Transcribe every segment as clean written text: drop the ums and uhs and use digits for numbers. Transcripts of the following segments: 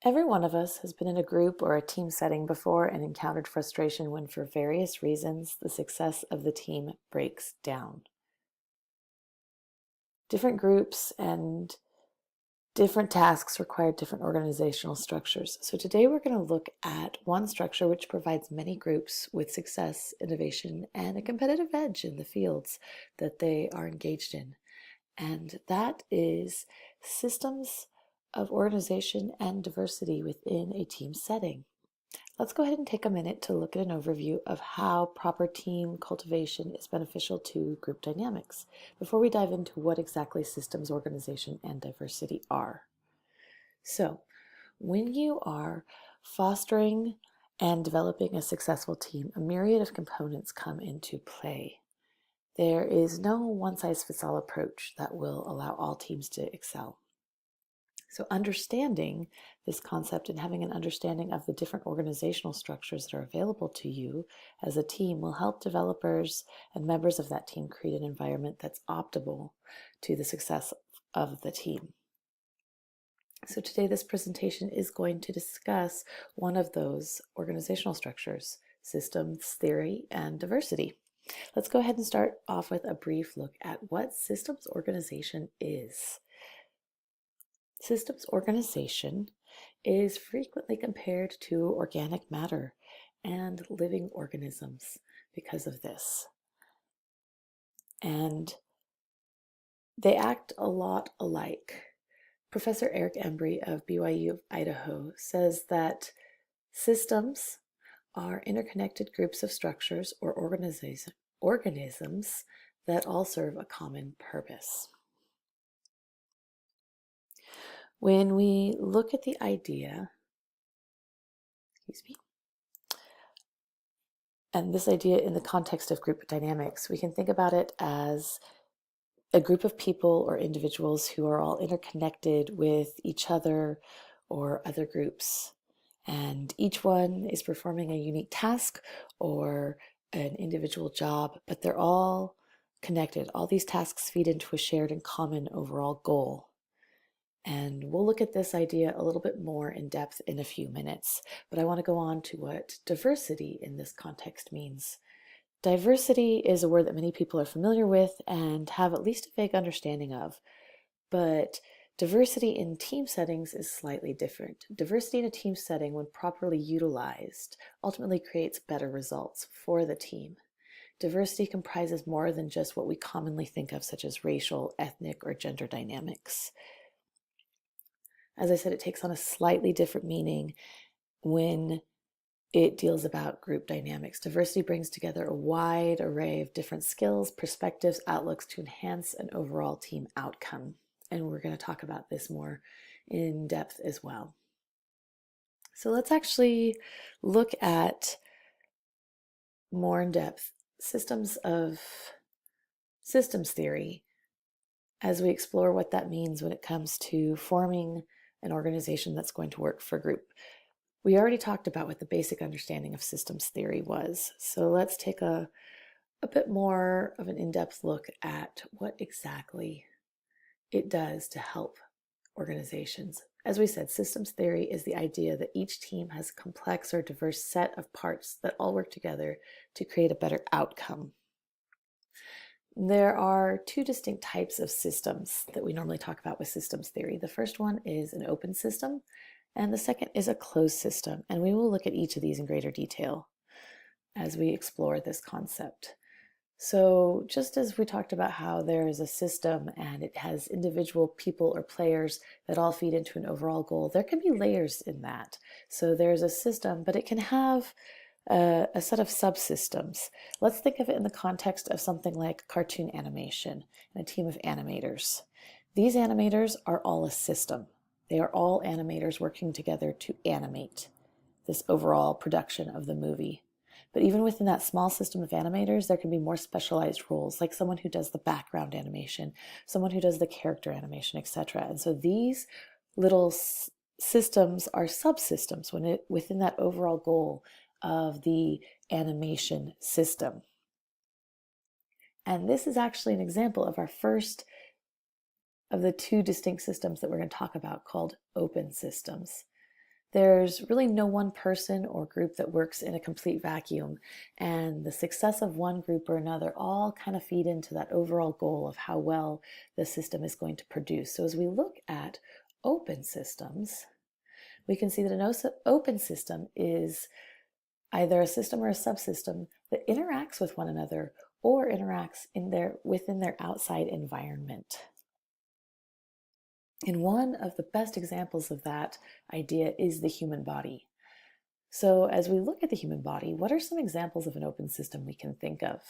Every one of us has been in a group or a team setting before and encountered frustration when, for various reasons, the success of the team breaks down. Different groups and different tasks require different organizational structures. So today we're going to look at one structure which provides many groups with success, innovation, and a competitive edge in the fields that they are engaged in. And that is systems of organization and diversity within a team setting. Let's go ahead and take a minute to look at an overview of how proper team cultivation is beneficial to group dynamics before we dive into what exactly systems organization and diversity are. So, when you are fostering and developing a successful team, a myriad of components come into play. There is no one-size-fits-all approach that will allow all teams to excel. So understanding this concept and having an understanding of the different organizational structures that are available to you as a team will help developers and members of that team create an environment that's optimal to the success of the team. So today this presentation is going to discuss one of those organizational structures, systems theory and diversity. Let's go ahead and start off with a brief look at what systems organization is. Systems organization is frequently compared to organic matter and living organisms because of this. And they act a lot alike. Professor Eric Embry of BYU of Idaho says that systems are interconnected groups of structures or organisms that all serve a common purpose. When we look at the idea, and this idea in the context of group dynamics, we can think about it as a group of people or individuals who are all interconnected with each other or other groups. And each one is performing a unique task or an individual job, but they're all connected. All these tasks feed into a shared and common overall goal. And we'll look at this idea a little bit more in depth in a few minutes, but I want to go on to what diversity in this context means. Diversity is a word that many people are familiar with and have at least a vague understanding of, but diversity in team settings is slightly different. Diversity in a team setting, when properly utilized, ultimately creates better results for the team. Diversity comprises more than just what we commonly think of, such as racial, ethnic, or gender dynamics. As I said, it takes on a slightly different meaning when it deals about group dynamics. Diversity brings together a wide array of different skills, perspectives, outlooks to enhance an overall team outcome. And we're going to talk about this more in depth as well. So let's actually look at more in depth systems theory as we explore what that means when it comes to forming an organization that's going to work for a group. We already talked about what the basic understanding of systems theory was, so let's take a bit more of an in-depth look at what exactly it does to help organizations. As we said, systems theory is the idea that each team has a complex or diverse set of parts that all work together to create a better outcome. There are two distinct types of systems that we normally talk about with systems theory. The first one is an open system, and the second is a closed system. And we will look at each of these in greater detail as we explore this concept. So just as we talked about how there is a system and it has individual people or players that all feed into an overall goal, there can be layers in that. So there's a system, but it can have a set of subsystems. Let's think of it in the context of something like cartoon animation and a team of animators. These animators are all a system. They are all animators working together to animate this overall production of the movie. But even within that small system of animators, there can be more specialized roles, like someone who does the background animation, someone who does the character animation, etc. And so these little systems are subsystems within that overall goal of the animation system. And this is actually an example of our first of the two distinct systems that we're going to talk about, called open systems. there's really no one person or group that works in a complete vacuum, and the success of one group or another all kind of feed into that overall goal of how well the system is going to produce. So as we look at open systems, we can see that an open system is either a system or a subsystem that interacts with one another or interacts within their outside environment. And one of the best examples of that idea is the human body. So as we look at the human body, what are some examples of an open system we can think of?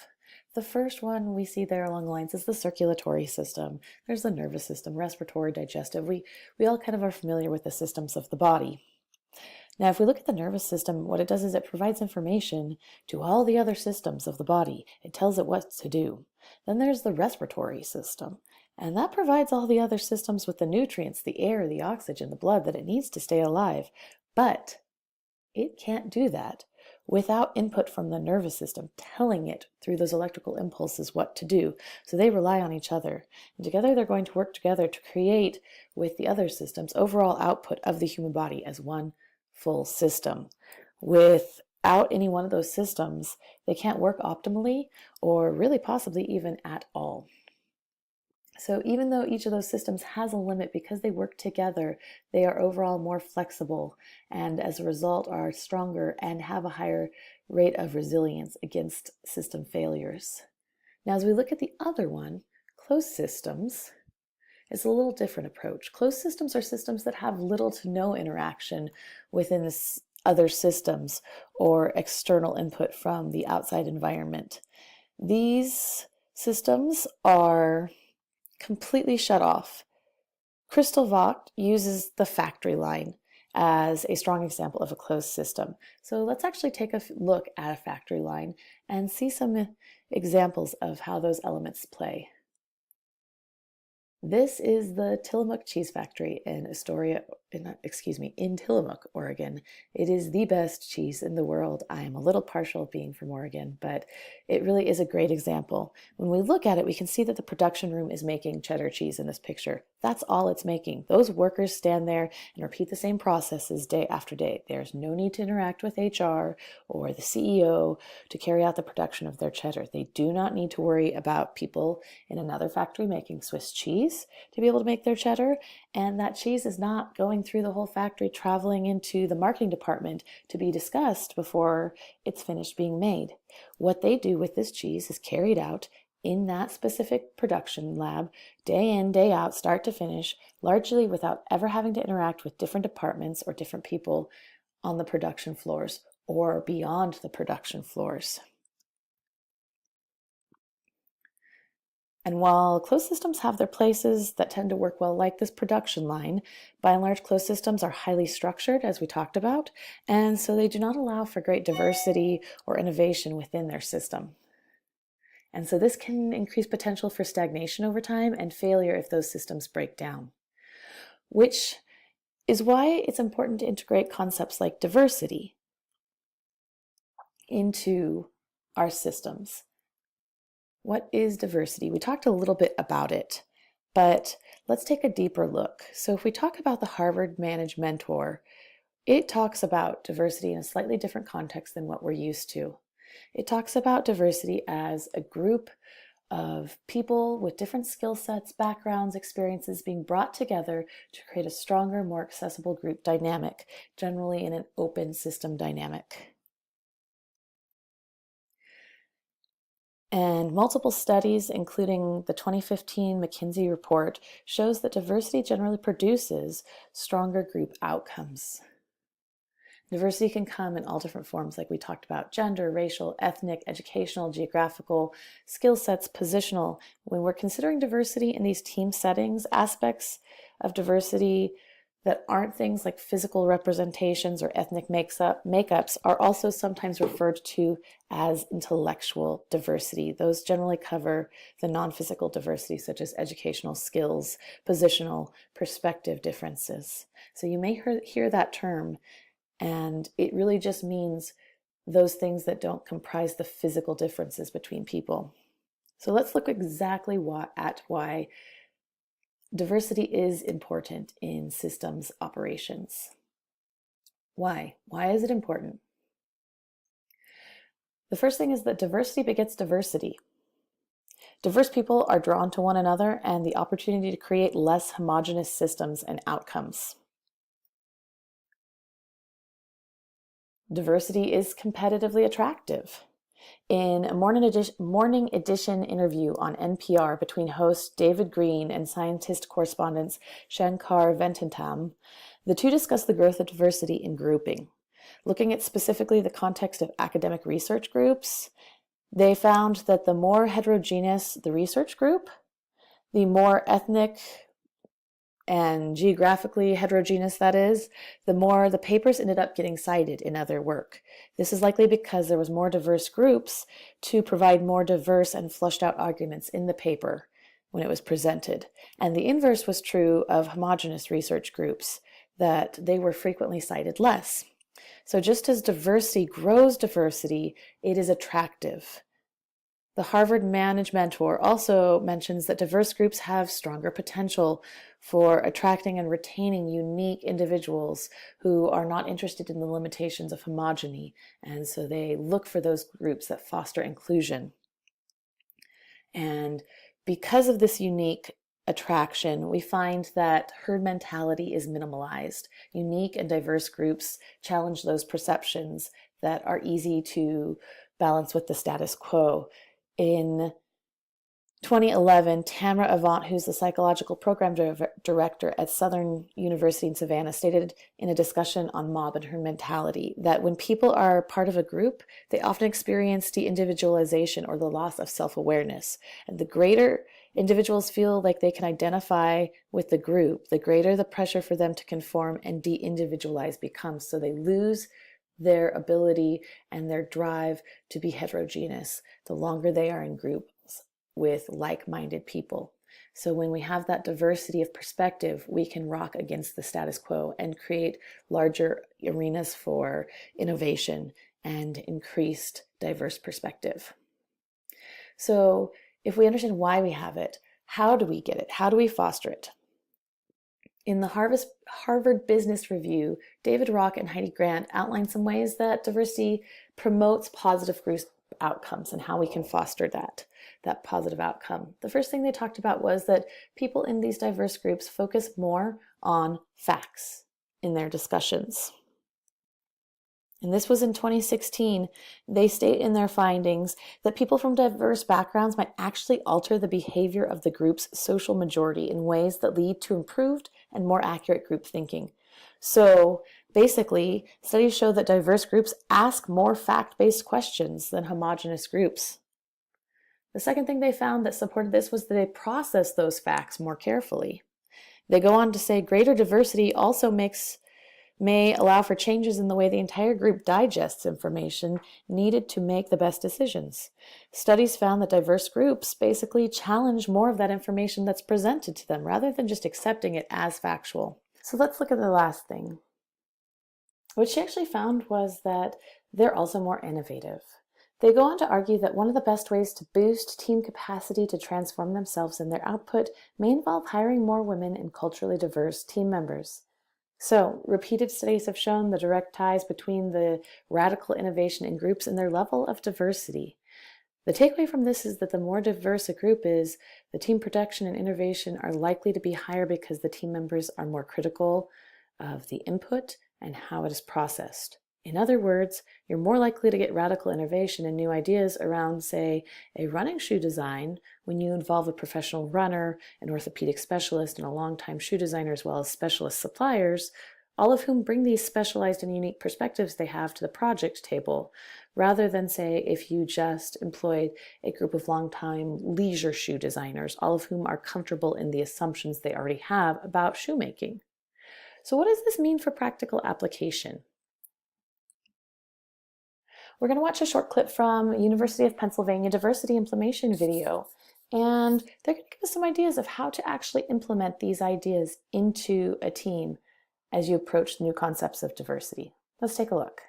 The first one we see there along the lines is the circulatory system. There's the nervous system, respiratory, digestive. We all kind of are familiar with the systems of the body. Now, if we look at the nervous system, what it does is it provides information to all the other systems of the body. It tells it what to do. Then there's the respiratory system, and that provides all the other systems with the nutrients, the air, the oxygen, the blood that it needs to stay alive. But it can't do that without input from the nervous system telling it through those electrical impulses what to do. So they rely on each other. And together they're going to work together to create, with the other systems, overall output of the human body as one full system. Without any one of those systems, they can't work optimally or really possibly even at all. So even though each of those systems has a limit, because they work together, they are overall more flexible and as a result are stronger and have a higher rate of resilience against system failures. Now, as we look at the other one, closed systems, it's a little different approach. Closed systems are systems that have little to no interaction within other systems or external input from the outside environment. These systems are completely shut off. Crystal Vault uses the factory line as a strong example of a closed system. So let's actually take a look at a factory line and see some examples of how those elements play. This is the Tillamook Cheese Factory in in Tillamook, Oregon. It is the best cheese in the world. I am a little partial being from Oregon, but it really is a great example. When we look at it, we can see that the production room is making cheddar cheese in this picture. That's all it's making. Those workers stand there and repeat the same processes day after day. There's no need to interact with HR or the CEO to carry out the production of their cheddar. They do not need to worry about people in another factory making Swiss cheese to be able to make their cheddar, and that cheese is not going through the whole factory traveling into the marketing department to be discussed before it's finished being made. What they do with this cheese is carried out in that specific production lab, day in, day out, start to finish, largely without ever having to interact with different departments or different people on the production floors or beyond the production floors. And while closed systems have their places that tend to work well, like this production line, by and large, closed systems are highly structured, as we talked about, and so they do not allow for great diversity or innovation within their system. And so this can increase potential for stagnation over time and failure if those systems break down, which is why it's important to integrate concepts like diversity into our systems. What is diversity? We talked a little bit about it, but let's take a deeper look. So if we talk about the Harvard Managed Mentor, it talks about diversity in a slightly different context than what we're used to. It talks about diversity as a group of people with different skill sets, backgrounds, experiences being brought together to create a stronger, more accessible group dynamic, generally in an open system dynamic. And multiple studies, including the 2015 McKinsey report, shows that diversity generally produces stronger group outcomes. Diversity can come in all different forms, like we talked about: gender, racial, ethnic, educational, geographical, skill sets, positional. When we're considering diversity in these team settings, aspects of diversity that aren't things like physical representations or ethnic makeups are also sometimes referred to as intellectual diversity. Those generally cover the non-physical diversity, such as educational skills, positional, perspective differences. So you may hear that term, and it really just means those things that don't comprise the physical differences between people. So let's look exactly at why diversity is important in systems operations. Why? Why is it important? The first thing is that diversity begets diversity. Diverse people are drawn to one another and the opportunity to create less homogeneous systems and outcomes. Diversity is competitively attractive. In a morning edition interview on NPR between host David Green and scientist correspondent Shankar Ventantam, the two discussed the growth of diversity in grouping. Looking at specifically the context of academic research groups, they found that the more heterogeneous the research group, the more ethnic and geographically heterogeneous that is, the more the papers ended up getting cited in other work. This is likely because there was more diverse groups to provide more diverse and flushed out arguments in the paper when it was presented. And the inverse was true of homogeneous research groups, that they were frequently cited less. So just as diversity grows diversity, it is attractive. The Harvard Manage Mentor also mentions that diverse groups have stronger potential for attracting and retaining unique individuals who are not interested in the limitations of homogeny, and so they look for those groups that foster inclusion. And because of this unique attraction, we find that herd mentality is minimalized. Unique and diverse groups challenge those perceptions that are easy to balance with the status quo. In 2011, Tamara Avant, who's the psychological program director at Southern University in Savannah, stated in a discussion on mob and herd mentality that when people are part of a group, they often experience de-individualization or the loss of self-awareness. And the greater individuals feel like they can identify with the group, the greater the pressure for them to conform and de-individualize becomes. So they lose their ability and their drive to be heterogeneous the longer they are in groups with like-minded people. So when we have that diversity of perspective, we can rock against the status quo and create larger arenas for innovation and increased diverse perspective. So if we understand why we have it, how do we get it? How do we foster it? In the Harvard Business Review, David Rock and Heidi Grant outline some ways that diversity promotes positive group outcomes and how we can foster that positive outcome. The first thing they talked about was that people in these diverse groups focus more on facts in their discussions. And this was in 2016. They state in their findings that people from diverse backgrounds might actually alter the behavior of the group's social majority in ways that lead to improved and more accurate group thinking. So basically, studies show that diverse groups ask more fact-based questions than homogeneous groups. The second thing they found that supported this was that they process those facts more carefully. They go on to say greater diversity also may allow for changes in the way the entire group digests information needed to make the best decisions. Studies found that diverse groups basically challenge more of that information that's presented to them rather than just accepting it as factual. So let's look at the last thing. What she actually found was that they're also more innovative. They go on to argue that one of the best ways to boost team capacity to transform themselves and their output may involve hiring more women and culturally diverse team members. So, repeated studies have shown the direct ties between the radical innovation in groups and their level of diversity. The takeaway from this is that the more diverse a group is, the team production and innovation are likely to be higher because the team members are more critical of the input and how it is processed. In other words, you're more likely to get radical innovation and new ideas around, say, a running shoe design when you involve a professional runner, an orthopedic specialist, and a longtime shoe designer, as well as specialist suppliers, all of whom bring these specialized and unique perspectives they have to the project table, rather than, say, if you just employed a group of longtime leisure shoe designers, all of whom are comfortable in the assumptions they already have about shoemaking. So what does this mean for practical application? We're going to watch a short clip from University of Pennsylvania diversity implementation video, and they're going to give us some ideas of how to actually implement these ideas into a team as you approach new concepts of diversity. Let's take a look.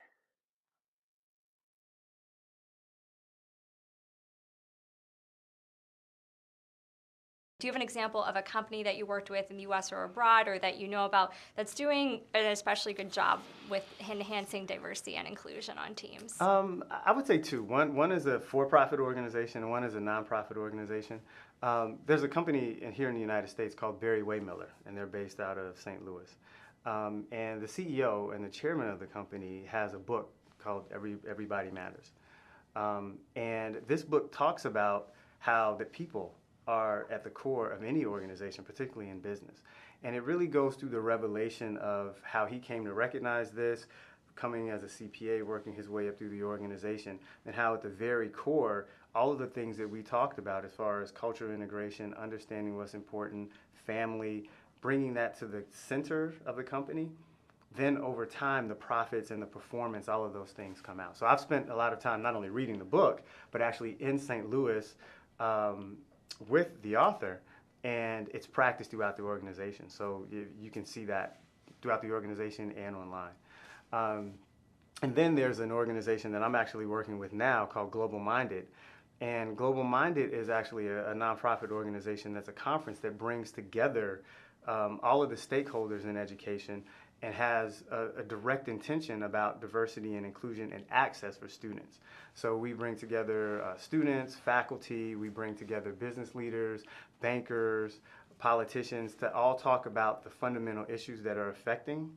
Do you have an example of a company that you worked with in the US or abroad, or that you know about, that's doing an especially good job with enhancing diversity and inclusion on teams? I would say two. One is a for-profit organization, and one is a nonprofit organization. There's a company here in the United States called Barry Waymiller, and they're based out of St. Louis. And the CEO and the chairman of the company has a book called Everybody Matters. And this book talks about how the people are at the core of any organization, particularly in business. And it really goes through the revelation of how he came to recognize this, coming as a CPA, working his way up through the organization, and how at the very core, all of the things that we talked about as far as cultural integration, understanding what's important, family, bringing that to the center of the company, then over time, the profits and the performance, all of those things come out. So I've spent a lot of time not only reading the book, but actually in St. Louis with the author, and it's practiced throughout the organization. So you can see that throughout the organization and online. And then there's an organization that I'm actually working with now called Global Minded. And Global Minded is actually a nonprofit organization that's a conference that brings together all of the stakeholders in education and has a direct intention about diversity and inclusion and access for students. So we bring together students, faculty, we bring together business leaders, bankers, politicians to all talk about the fundamental issues that are affecting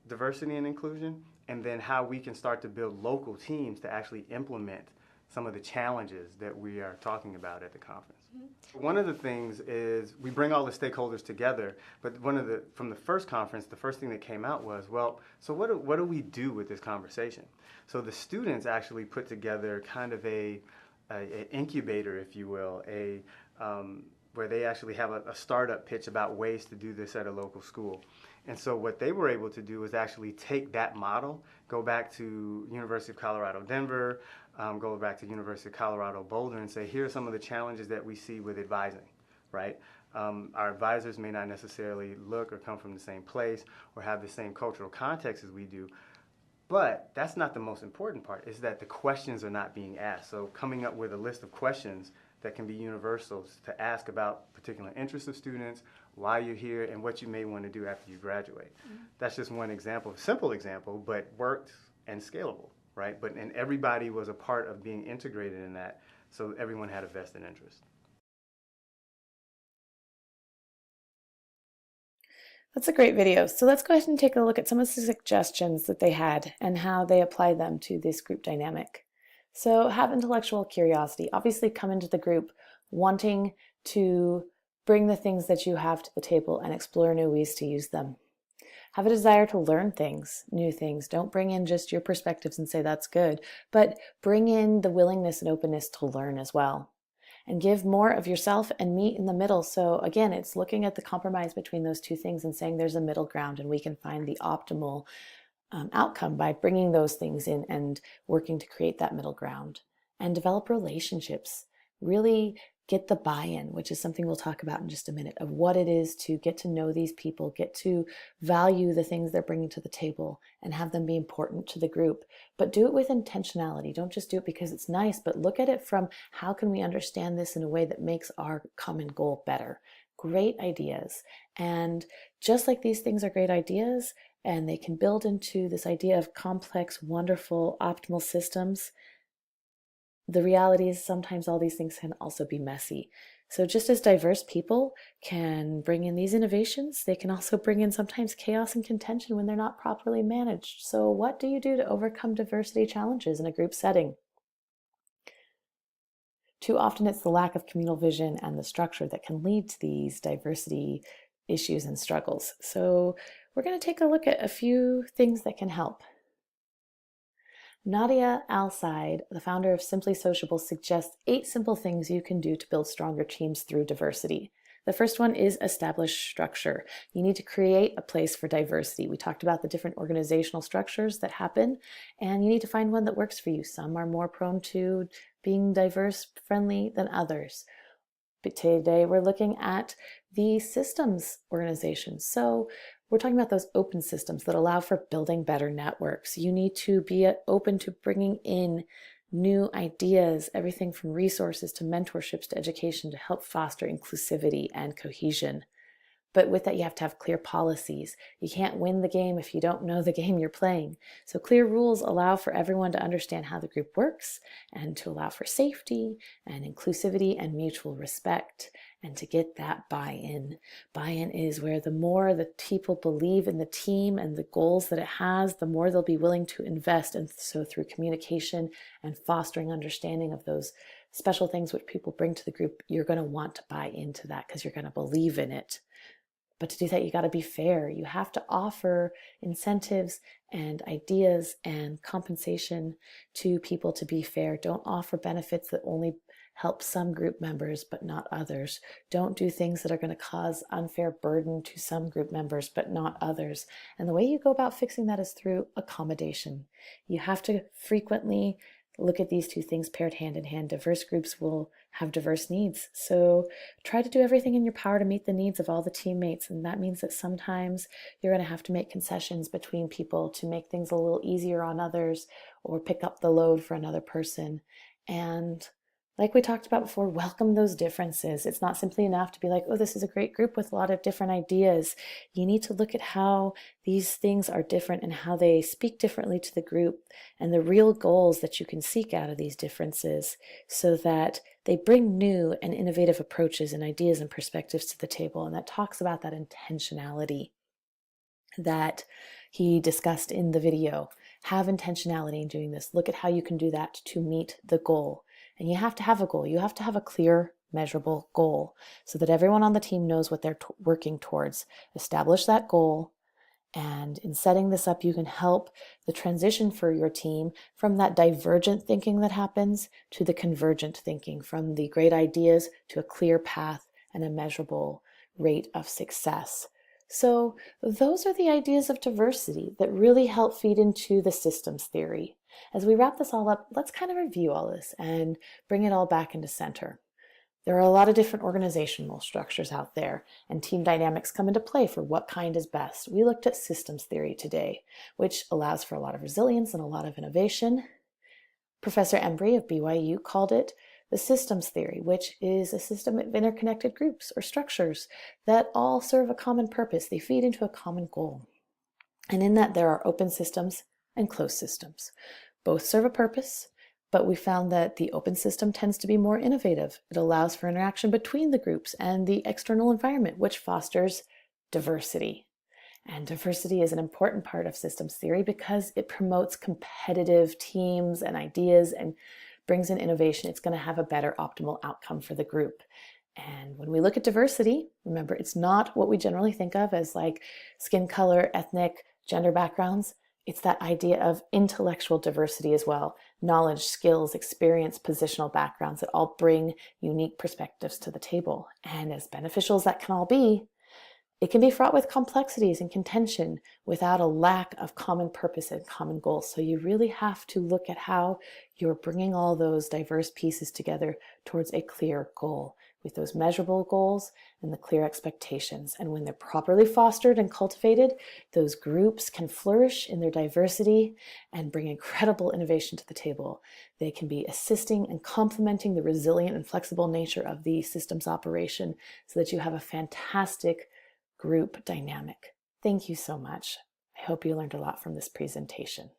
diversity and inclusion, and then how we can start to build local teams to actually implement some of the challenges that we are talking about at the conference. Mm-hmm. One of the things is we bring all the stakeholders together, but from the first conference, the first thing that came out was, well, so what do we do with this conversation? So the students actually put together kind of a incubator, if you will, where they actually have a startup pitch about ways to do this at a local school. And so what they were able to do is actually take that model, go back to University of Colorado, Denver, go back to University of Colorado, Boulder, and say, here are some of the challenges that we see with advising, right? Our advisors may not necessarily look or come from the same place or have the same cultural context as we do, but that's not the most important part, is that the questions are not being asked. So coming up with a list of questions that can be universal to ask about particular interests of students, why you're here, and what you may want to do after you graduate. Mm-hmm. That's just one example, a simple example, but worked and scalable, right? And everybody was a part of being integrated in that, so everyone had a vested interest. That's a great video. So let's go ahead and take a look at some of the suggestions that they had and how they apply them to this group dynamic. So have intellectual curiosity. Obviously come into the group wanting to bring the things that you have to the table and explore new ways to use them. Have a desire to learn things, new things. Don't bring in just your perspectives and say that's good, but bring in the willingness and openness to learn as well. And give more of yourself and meet in the middle. So again, it's looking at the compromise between those two things and saying there's a middle ground and we can find the optimal outcome by bringing those things in and working to create that middle ground. And develop relationships. Really get the buy-in, which is something we'll talk about in just a minute, of what it is to get to know these people, get to value the things they're bringing to the table and have them be important to the group. But do it with intentionality. Don't just do it because it's nice, but look at it from how can we understand this in a way that makes our common goal better. Great ideas. And just like these things are great ideas, and they can build into this idea of complex, wonderful, optimal systems, the reality is sometimes all these things can also be messy. So just as diverse people can bring in these innovations, they can also bring in sometimes chaos and contention when they're not properly managed. So what do you do to overcome diversity challenges in a group setting? Too often it's the lack of communal vision and the structure that can lead to these diversity issues and struggles. So we're going to take a look at a few things that can help. Nadia Al-Said, the founder of Simply Sociable, suggests 8 simple things you can do to build stronger teams through diversity. The first one is establish structure. You need to create a place for diversity. We talked about the different organizational structures that happen, and you need to find one that works for you. Some are more prone to being diverse friendly than others. But today we're looking at the systems organization. So we're talking about those open systems that allow for building better networks. You need to be open to bringing in new ideas, everything from resources to mentorships to education to help foster inclusivity and cohesion. But with that, you have to have clear policies. You can't win the game if you don't know the game you're playing. So clear rules allow for everyone to understand how the group works and to allow for safety and inclusivity and mutual respect and to get that buy-in. Buy-in is where the more the people believe in the team and the goals that it has, the more they'll be willing to invest. And so through communication and fostering understanding of those special things which people bring to the group, you're going to want to buy into that because you're going to believe in it. But to do that, you got to be fair. You have to offer incentives and ideas and compensation to people to be fair. Don't offer benefits that only help some group members but not others. Don't do things that are going to cause unfair burden to some group members but not others. And the way you go about fixing that is through accommodation. You have to frequently look at these two things paired hand in hand. Diverse groups will have diverse needs. So try to do everything in your power to meet the needs of all the teammates. And that means that sometimes you're going to have to make concessions between people to make things a little easier on others or pick up the load for another person. And like we talked about before, welcome those differences. It's not simply enough to be like, oh, this is a great group with a lot of different ideas. You need to look at how these things are different and how they speak differently to the group and the real goals that you can seek out of these differences so that they bring new and innovative approaches and ideas and perspectives to the table. And that talks about that intentionality that he discussed in the video. Have intentionality in doing this. Look at how you can do that to meet the goal. And you have to have a goal. You have to have a clear, measurable goal so that everyone on the team knows what they're working towards. Establish that goal. And in setting this up, you can help the transition for your team from that divergent thinking that happens to the convergent thinking, from the great ideas to a clear path and a measurable rate of success. So those are the ideas of diversity that really help feed into the systems theory. As we wrap this all up, let's kind of review all this and bring it all back into center. There are a lot of different organizational structures out there, and team dynamics come into play for what kind is best. We looked at systems theory today, which allows for a lot of resilience and a lot of innovation. Professor Embry of BYU called it the systems theory, which is a system of interconnected groups or structures that all serve a common purpose. They feed into a common goal. And in that, there are open systems and closed systems. Both serve a purpose, but we found that the open system tends to be more innovative. It allows for interaction between the groups and the external environment, which fosters diversity. And diversity is an important part of systems theory because it promotes competitive teams and ideas and brings in innovation. It's going to have a better optimal outcome for the group. And when we look at diversity, remember, it's not what we generally think of as like skin color, ethnic, gender backgrounds. It's that idea of intellectual diversity as well. Knowledge, skills, experience, positional backgrounds that all bring unique perspectives to the table. And as beneficial as that can all be, it can be fraught with complexities and contention without a lack of common purpose and common goals. So you really have to look at how you're bringing all those diverse pieces together towards a clear goal with those measurable goals and the clear expectations. And when they're properly fostered and cultivated, those groups can flourish in their diversity and bring incredible innovation to the table. They can be assisting and complementing the resilient and flexible nature of the systems operation so that you have a fantastic group dynamic. Thank you so much. I hope you learned a lot from this presentation.